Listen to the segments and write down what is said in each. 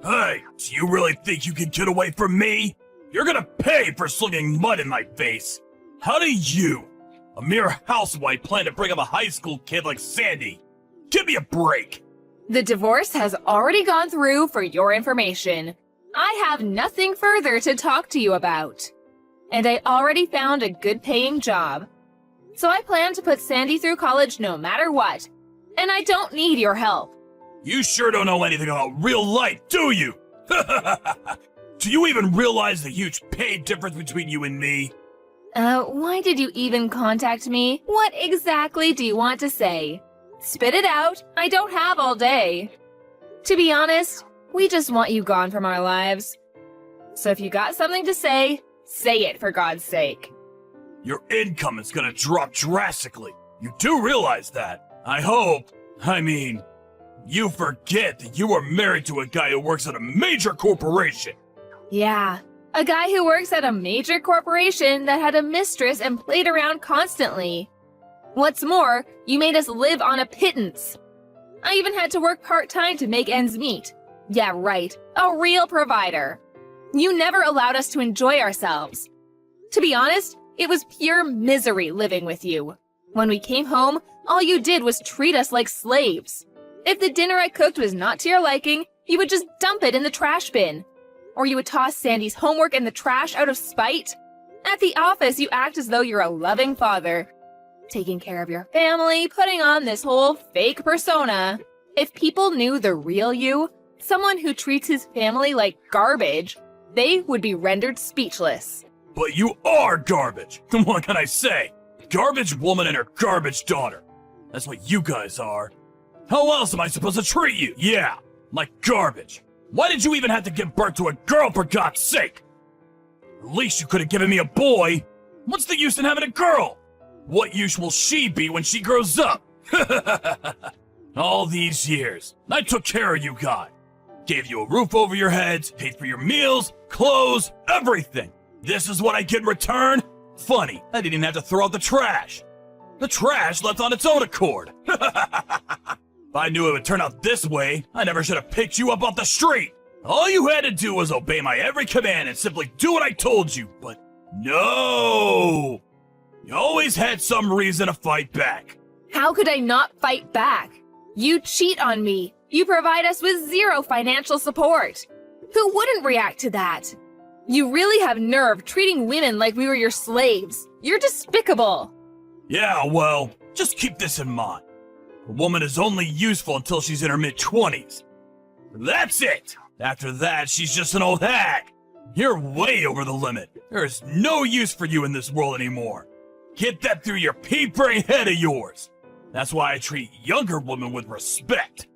Hey, do you really think you can get away from me? You're gonna pay for slinging mud in my face. How do you, a mere housewife, plan to bring up a high school kid like Sandy? Give me a break. The divorce has already gone through for your information. I have nothing further to talk to you about. And I already found a good-paying job. So I plan to put Sandy through college no matter what. And I don't need your help. You sure don't know anything about real life, do you? Do you even realize the huge pay difference between you and me? Why did you even contact me? What exactly do you want to say? Spit it out. I don't have all day. To be honest, we just want you gone from our lives. So if you got something to say it for God's sake. Your income is gonna drop drastically. You do realize that. You forget that you are married to a guy who works at a major corporation. Yeah, a guy who works at a major corporation that had a mistress and played around constantly. What's more, you made us live on a pittance. I even had to work part-time to make ends meet. Yeah, right, a real provider. You never allowed us to enjoy ourselves. To be honest, it was pure misery living with you. When we came home, all you did was treat us like slaves. If the dinner I cooked was not to your liking, you would just dump it in the trash bin. Or you would toss Sandy's homework in the trash out of spite. At the office, you act as though you're a loving father, taking care of your family, putting on this whole fake persona. If people knew the real you, someone who treats his family like garbage, they would be rendered speechless. But you are garbage. What can I say? Garbage woman and her garbage daughter. That's what you guys are. How else am I supposed to treat you? Yeah, like garbage. Why did you even have to give birth to a girl, for God's sake? At least you could have given me a boy. What's the use in having a girl? What use will she be when she grows up? All these years, I took care of you guys. Gave you a roof over your heads, paid for your meals, clothes, everything. This is what I get in return? Funny, I didn't even have to throw out the trash. The trash left on its own accord. If I knew it would turn out this way, I never should have picked you up off the street. All you had to do was obey my every command and simply do what I told you, but no! You always had some reason to fight back. How could I not fight back? You cheat on me. You provide us with zero financial support. Who wouldn't react to that? You really have nerve treating women like we were your slaves. You're despicable. Yeah, well, just keep this in mind. A woman is only useful until she's in her mid-20s. That's it! After that, she's just an old hag. You're way over the limit. There is no use for you in this world anymore. Get that through your pea-brain head of yours. That's why I treat younger women with respect.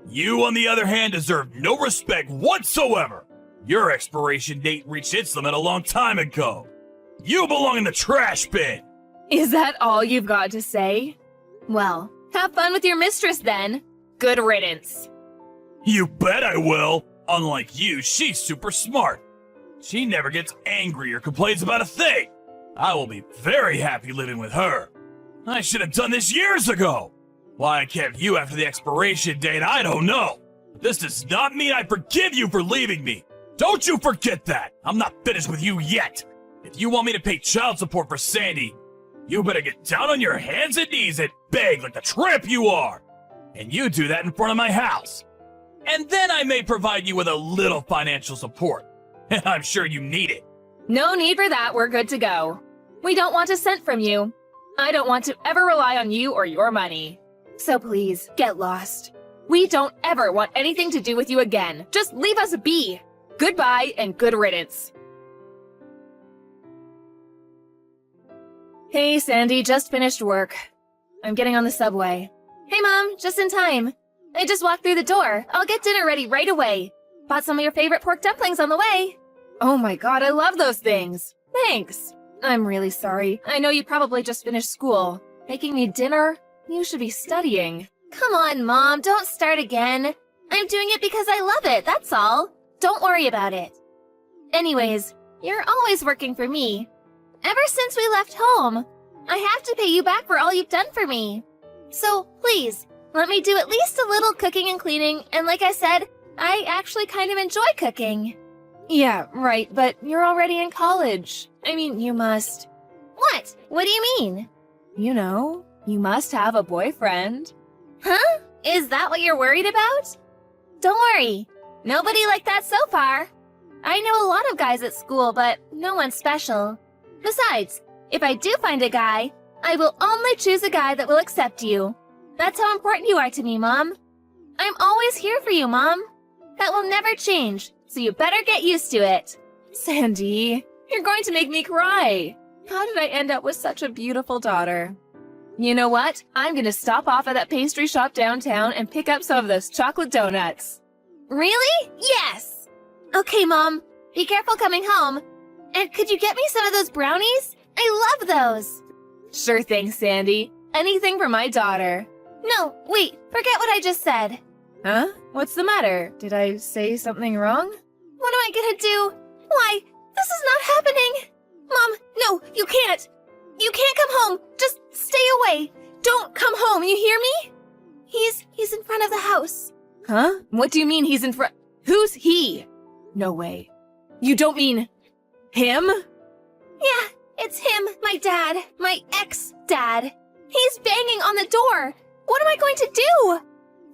You, on the other hand, deserve no respect whatsoever. Your expiration date reached its limit a long time ago. You belong in the trash bin. Is that all you've got to say? Well, have fun with your mistress then. Good riddance. You bet I will. Unlike you, she's super smart. She never gets angry or complains about a thing. I will be very happy living with her. I should have done this years ago. Why I kept you after the expiration date, I don't know. This does not mean I forgive you for leaving me. Don't you forget that. I'm not finished with you yet. If you want me to pay child support for Sandy, you better get down on your hands and knees and beg like the tramp you are. And you do that in front of my house. And then I may provide you with a little financial support. And I'm sure you need it. No need for that, we're good to go. We don't want a cent from you. I don't want to ever rely on you or your money. So please, get lost. We don't ever want anything to do with you again. Just leave us be. Goodbye and good riddance. Hey, Sandy, just finished work. I'm getting on the subway. Hey, Mom, just in time. I just walked through the door. I'll get dinner ready right away. Bought some of your favorite pork dumplings on the way. Oh my God, I love those things. Thanks. I'm really sorry. I know you probably just finished school. Making me dinner? You should be studying. Come on, Mom, don't start again. I'm doing it because I love it, that's all. Don't worry about it. Anyways, you're always working for me. Ever since we left home, I have to pay you back for all you've done for me. So, please, let me do at least a little cooking and cleaning, and like I said, I actually kind of enjoy cooking. Yeah, right, but you're already in college. I mean, you must... What? What do you mean? You know, you must have a boyfriend. Huh? Is that what you're worried about? Don't worry. Nobody like that so far. I know a lot of guys at school, but no one special. Besides, if I do find a guy, I will only choose a guy that will accept you. That's how important you are to me, Mom. I'm always here for you, Mom. That will never change, so you better get used to it. Sandy, you're going to make me cry. How did I end up with such a beautiful daughter? You know what? I'm gonna stop off at that pastry shop downtown and pick up some of those chocolate donuts. Really? Yes! Okay, Mom. Be careful coming home. And could you get me some of those brownies? I love those. Sure thing, Sandy. Anything for my daughter. No, wait. Forget what I just said. Huh? What's the matter? Did I say something wrong? What am I gonna do? Why? This is not happening. Mom, no, you can't. You can't come home. Just stay away. Don't come home, you hear me? He's in front of the house. Huh? What do you mean he's in front? Who's he? No way. You don't mean him? Yeah, it's him, my dad, my ex-dad. He's banging on the door. What am I going to do?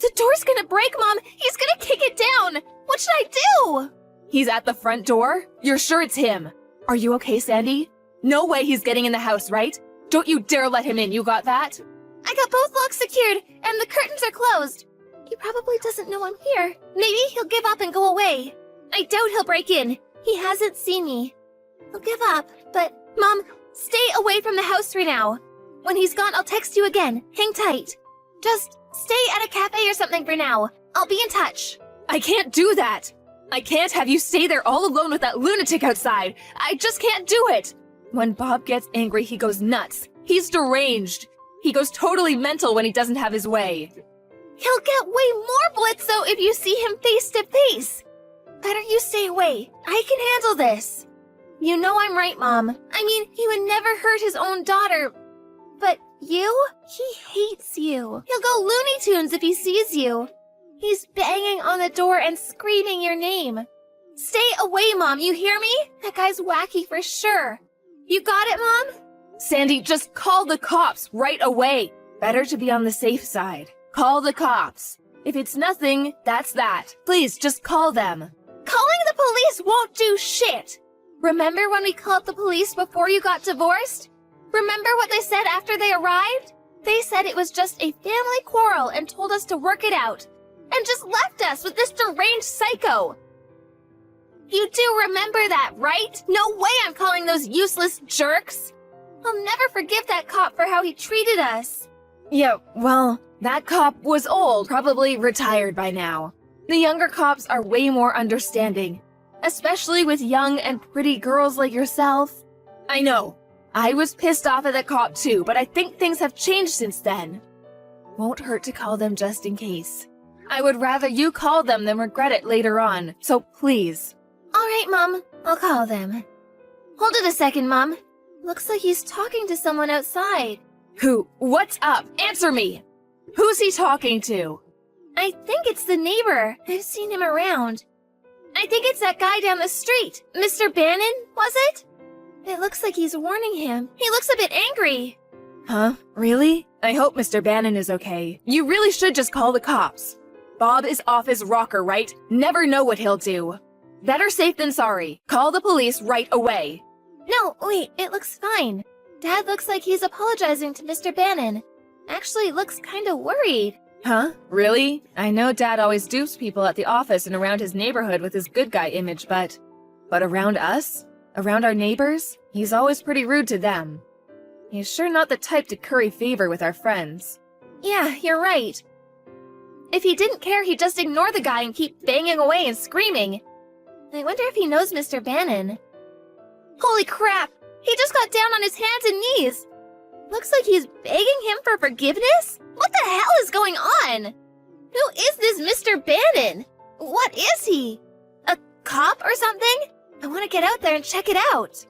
The door's gonna break, Mom. He's gonna kick it down. What should I do? He's at the front door? You're sure it's him? Are you okay, Sandy? No way he's getting in the house, right? Don't you dare let him in, you got that? I got both locks secured, and the curtains are closed. He probably doesn't know I'm here. Maybe he'll give up and go away. I doubt he'll break in. He hasn't seen me. He'll give up, but... Mom, stay away from the house right now. When he's gone, I'll text you again. Hang tight. Just stay at a cafe or something for now. I'll be in touch. I can't do that. I can't have you stay there all alone with that lunatic outside. I just can't do it. When Bob gets angry, he goes nuts. He's deranged. He goes totally mental when he doesn't have his way. He'll get way more blitzo if you see him face to face. Better you stay away. I can handle this. You know I'm right, Mom. I mean, he would never hurt his own daughter. But you? He hates you. He'll go Looney Tunes if he sees you. He's banging on the door and screaming your name. Stay away, Mom, you hear me? That guy's wacky for sure. You got it, Mom? Sandy, just call the cops right away. Better to be on the safe side. Call the cops. If it's nothing, that's that. Please, just call them. Calling the police won't do shit. Remember when we called the police before you got divorced? Remember what they said after they arrived? They said it was just a family quarrel and told us to work it out. And just left us with this deranged psycho. You do remember that, right? No way I'm calling those useless jerks. I'll never forgive that cop for how he treated us. Yeah, well, that cop was old, probably retired by now. The younger cops are way more understanding, especially with young and pretty girls like yourself. I know. I was pissed off at the cop too, but I think things have changed since then. Won't hurt to call them just in case. I would rather you call them than regret it later on, so please. All right, Mom. I'll call them. Hold it a second, Mom. Looks like he's talking to someone outside. Who? What's up? Answer me! Who's he talking to? I think it's the neighbor. I've seen him around. I think it's that guy down the street. Mr. Bannon, was it? It looks like he's warning him. He looks a bit angry. Huh? Really? I hope Mr. Bannon is okay. You really should just call the cops. Bob is off his rocker, right? Never know what he'll do. Better safe than sorry. Call the police right away. No, wait, it looks fine. Dad looks like he's apologizing to Mr. Bannon. Actually, looks kinda worried. Huh? Really? I know Dad always dupes people at the office and around his neighborhood with his good guy image, but around us? Around our neighbors? He's always pretty rude to them. He's sure not the type to curry favor with our friends. Yeah, you're right. If he didn't care, he'd just ignore the guy and keep banging away and screaming. I wonder if he knows Mr. Bannon. Holy crap! He just got down on his hands and knees! Looks like he's begging him for forgiveness? What the hell is going on? Who is this Mr. Bannon? What is he? A cop or something? I want to get out there and check it out.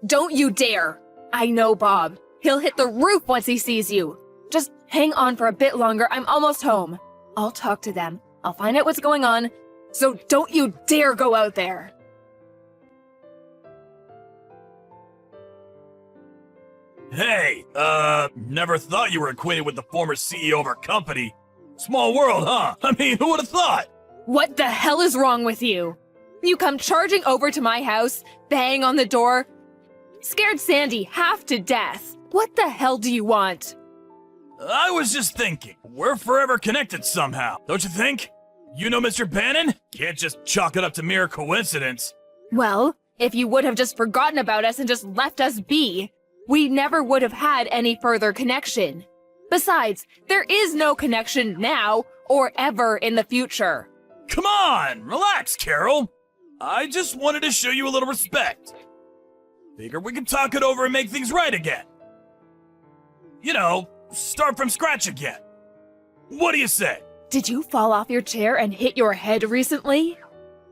Don't you dare! I know Bob. He'll hit the roof once he sees you. Just hang on for a bit longer. I'm almost home. I'll talk to them. I'll find out what's going on. So don't you dare go out there. Hey, never thought you were acquainted with the former CEO of our company. Small world, huh? I mean, who would have thought? What the hell is wrong with you? You come charging over to my house, bang on the door, scared Sandy half to death. What the hell do you want? I was just thinking, we're forever connected somehow, don't you think? You know Mr. Bannon? Can't just chalk it up to mere coincidence. Well, if you would have just forgotten about us and just left us be, we never would have had any further connection. Besides, there is no connection now or ever in the future. Come on, relax, Carol. I just wanted to show you a little respect. Figure we can talk it over and make things right again. You know, start from scratch again. What do you say? Did you fall off your chair and hit your head recently?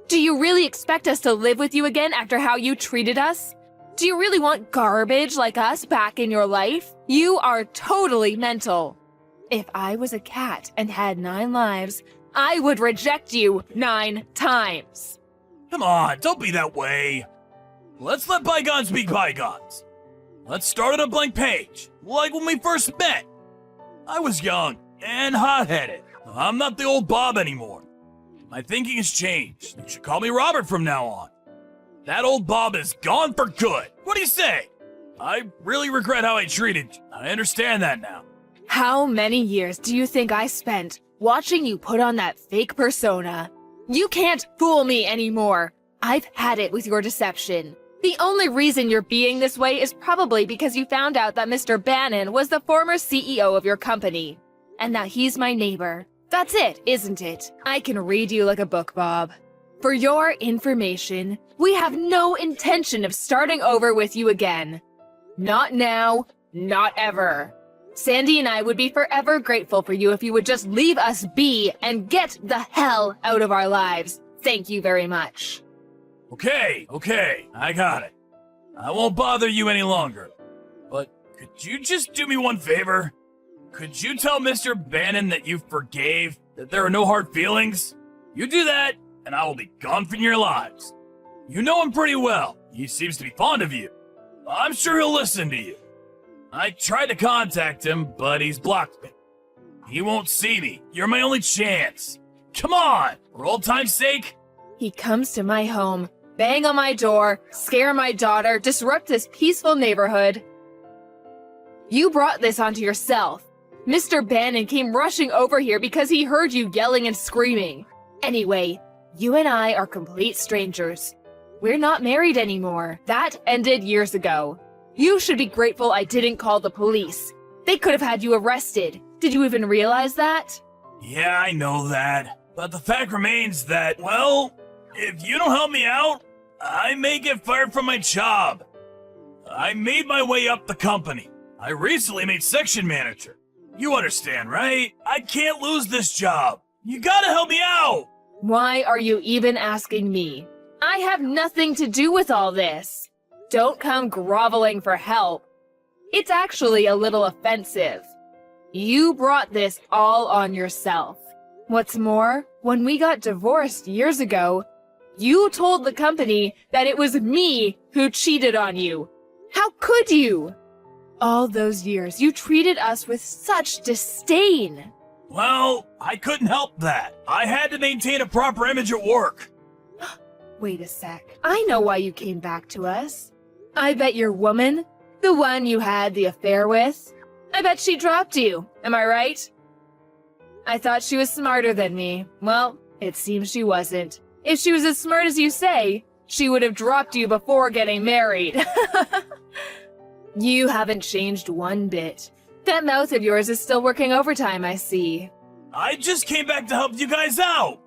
Do you really expect us to live with you again after how you treated us? Do you really want garbage like us back in your life? You are totally mental. If I was a cat and had 9 lives, I would reject you 9 times. Come on, don't be that way. Let's let bygones be bygones. Let's start on a blank page, like when we first met. I was young and hot-headed. I'm not the old Bob anymore. My thinking has changed. You should call me Robert from now on. That old Bob is gone for good. What do you say? I really regret how I treated you. I understand that now. How many years do you think I spent watching you put on that fake persona? You can't fool me anymore. I've had it with your deception. The only reason you're being this way is probably because you found out that Mr. Bannon was the former CEO of your company, and that he's my neighbor. That's it, isn't it? I can read you like a book, Bob. For your information, we have no intention of starting over with you again. Not now, not ever. Sandy and I would be forever grateful for you if you would just leave us be and get the hell out of our lives. Thank you very much. Okay, I got it. I won't bother you any longer. But could you just do me one favor? Could you tell Mr. Bannon that you forgave, that there are no hard feelings? You do that, and I will be gone from your lives. You know him pretty well. He seems to be fond of you. I'm sure he'll listen to you. I tried to contact him, but he's blocked me. He won't see me. You're my only chance. Come on, for old time's sake. He comes to my home, bang on my door, scare my daughter, disrupt this peaceful neighborhood. You brought this onto yourself. Mr. Bannon came rushing over here because he heard you yelling and screaming. Anyway, you and I are complete strangers. We're not married anymore. That ended years ago. You should be grateful I didn't call the police. They could have had you arrested. Did you even realize that? Yeah, I know that. But the fact remains that, well, if you don't help me out, I may get fired from my job. I made my way up the company. I recently made section manager. You understand, right? I can't lose this job. You gotta help me out. Why are you even asking me? I have nothing to do with all this. Don't come groveling for help. It's actually a little offensive. You brought this all on yourself. What's more, when we got divorced years ago, you told the company that it was me who cheated on you. How could you? All those years, you treated us with such disdain. Well, I couldn't help that. I had to maintain a proper image at work. Wait a sec. I know why you came back to us. I bet your woman, the one you had the affair with, I bet she dropped you. Am I right? I thought she was smarter than me. Well, it seems she wasn't. If she was as smart as you say, she would have dropped you before getting married. You haven't changed one bit. That mouth of yours is still working overtime, I see. I just came back to help you guys out.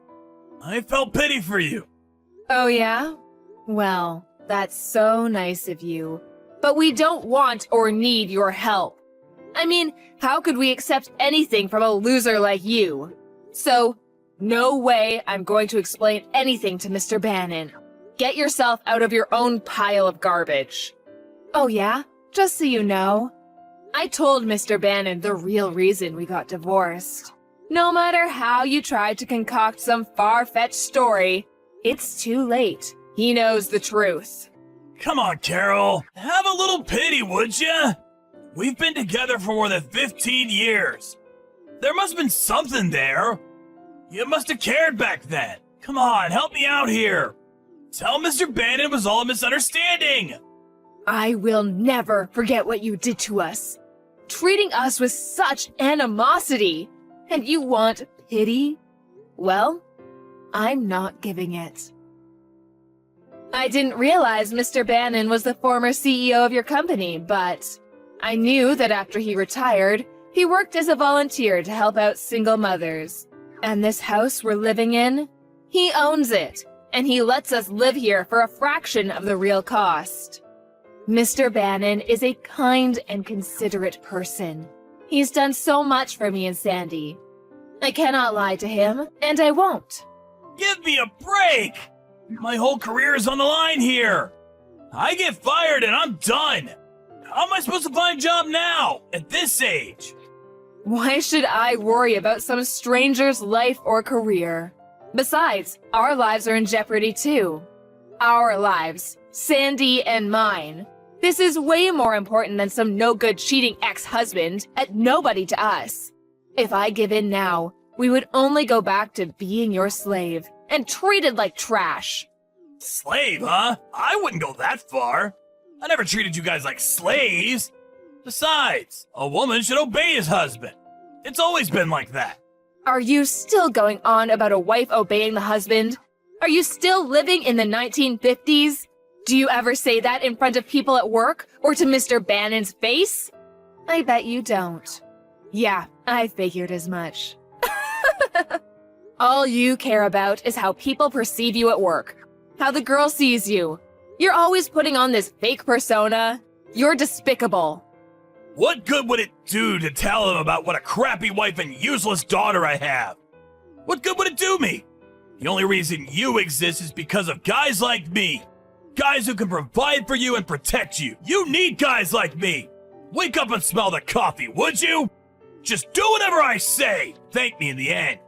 I felt pity for you. Oh yeah? Well, that's so nice of you. But we don't want or need your help. I mean, how could we accept anything from a loser like you? So, no way I'm going to explain anything to Mr. Bannon. Get yourself out of your own pile of garbage. Oh yeah? Just so you know, I told Mr. Bannon the real reason we got divorced. No matter how you try to concoct some far-fetched story, it's too late. He knows the truth. Come on, Carol. Have a little pity, would ya? We've been together for more than 15 years. There must have been something there. You must have cared back then. Come on, help me out here. Tell Mr. Bannon it was all a misunderstanding. I will never forget what you did to us. Treating us with such animosity. And you want pity? Well, I'm not giving it. I didn't realize Mr. Bannon was the former CEO of your company, but I knew that after he retired, he worked as a volunteer to help out single mothers. And this house we're living in, he owns it, and he lets us live here for a fraction of the real cost. Mr. Bannon is a kind and considerate person. He's done so much for me and Sandy. I cannot lie to him, and I won't. Give me a break! My whole career is on the line here. I get fired and I'm done. How am I supposed to find a job now, at this age? Why should I worry about some stranger's life or career? Besides, our lives are in jeopardy too. Our lives, Sandy and mine. This is way more important than some no-good cheating ex-husband and nobody to us. If I give in now, we would only go back to being your slave and treated like trash. Slave, huh? I wouldn't go that far. I never treated you guys like slaves. Besides, a woman should obey his husband. It's always been like that. Are you still going on about a wife obeying the husband? Are you still living in the 1950s? Do you ever say that in front of people at work or to Mr. Bannon's face? I bet you don't. Yeah, I figured as much. All you care about is how people perceive you at work, how the girl sees you. You're always putting on this fake persona. You're despicable. What good would it do to tell him about what a crappy wife and useless daughter I have? What good would it do me? The only reason you exist is because of guys like me. Guys who can provide for you and protect you. You need guys like me. Wake up and smell the coffee, would you? Just do whatever I say. Thank me in the end.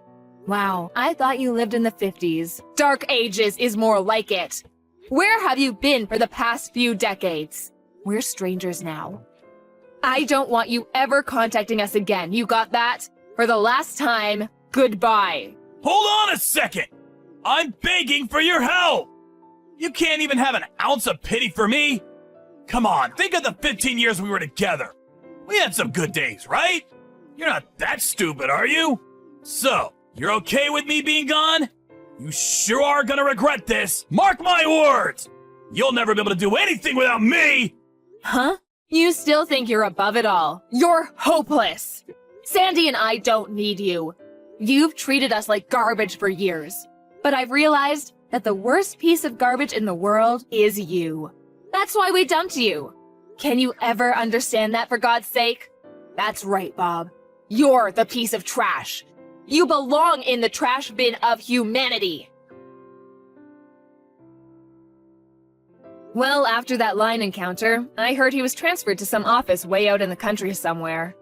Wow, I thought you lived in the 50s. Dark Ages is more like it. Where have you been for the past few decades? We're strangers now. I don't want you ever contacting us again. You got that? For the last time, goodbye. Hold on a second. I'm begging for your help. You can't even have an ounce of pity for me? Come on, think of the 15 years we were together. We had some good days, right? You're not that stupid, are you? So, you're okay with me being gone? You sure are gonna regret this. Mark my words! You'll never be able to do anything without me! Huh? You still think you're above it all. You're hopeless. Sandy and I don't need you. You've treated us like garbage for years. But I've realized that the worst piece of garbage in the world is you. That's why we dumped you. Can you ever understand that, for God's sake? That's right, Bob. You're the piece of trash. You belong in the trash bin of humanity. Well, after that line encounter, I heard he was transferred to some office way out in the country somewhere.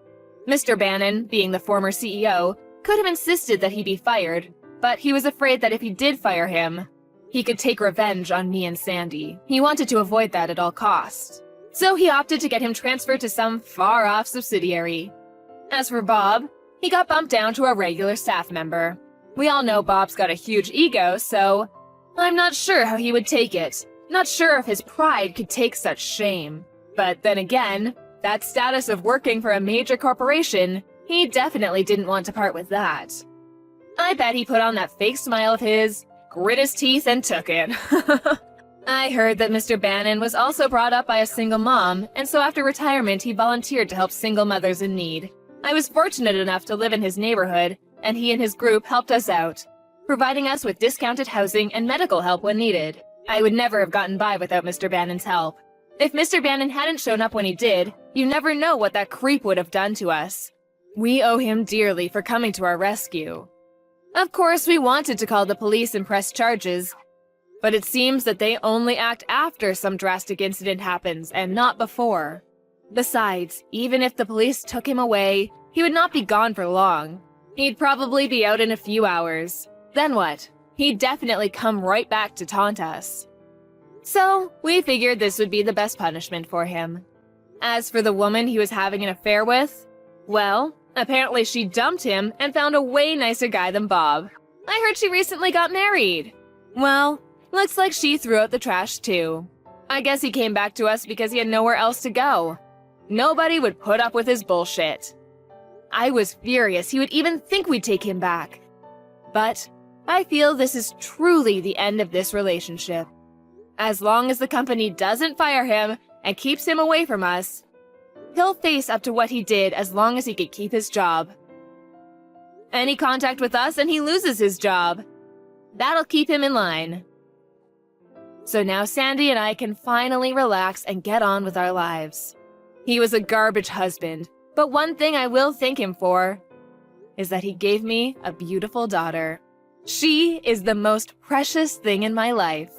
Mr. Bannon, being the former CEO, could have insisted that he be fired, but he was afraid that if he did fire him, he could take revenge on me and Sandy. He wanted to avoid that at all costs. So he opted to get him transferred to some far-off subsidiary. As for Bob, he got bumped down to a regular staff member. We all know Bob's got a huge ego, so I'm not sure how he would take it. Not sure if his pride could take such shame. But then again, that status of working for a major corporation, he definitely didn't want to part with that. I bet he put on that fake smile of his, grit his teeth, and took it. I heard that Mr. Bannon was also brought up by a single mom, and so after retirement he volunteered to help single mothers in need. I was fortunate enough to live in his neighborhood, and he and his group helped us out, providing us with discounted housing and medical help when needed. I would never have gotten by without Mr. Bannon's help. If Mr. Bannon hadn't shown up when he did, you never know what that creep would have done to us. We owe him dearly for coming to our rescue. Of course, we wanted to call the police and press charges, but it seems that they only act after some drastic incident happens and not before. Besides, even if the police took him away, he would not be gone for long. He'd probably be out in a few hours. Then what? He'd definitely come right back to taunt us. So, we figured this would be the best punishment for him. As for the woman he was having an affair with, well, apparently she dumped him and found a way nicer guy than Bob. I heard she recently got married. Well, looks like she threw out the trash too. I guess he came back to us because he had nowhere else to go. Nobody would put up with his bullshit. I was furious he would even think we'd take him back. But I feel this is truly the end of this relationship. As long as the company doesn't fire him and keeps him away from us, he'll face up to what he did as long as he could keep his job. Any contact with us and he loses his job. That'll keep him in line. So now Sandy and I can finally relax and get on with our lives. He was a garbage husband, but one thing I will thank him for is that he gave me a beautiful daughter. She is the most precious thing in my life.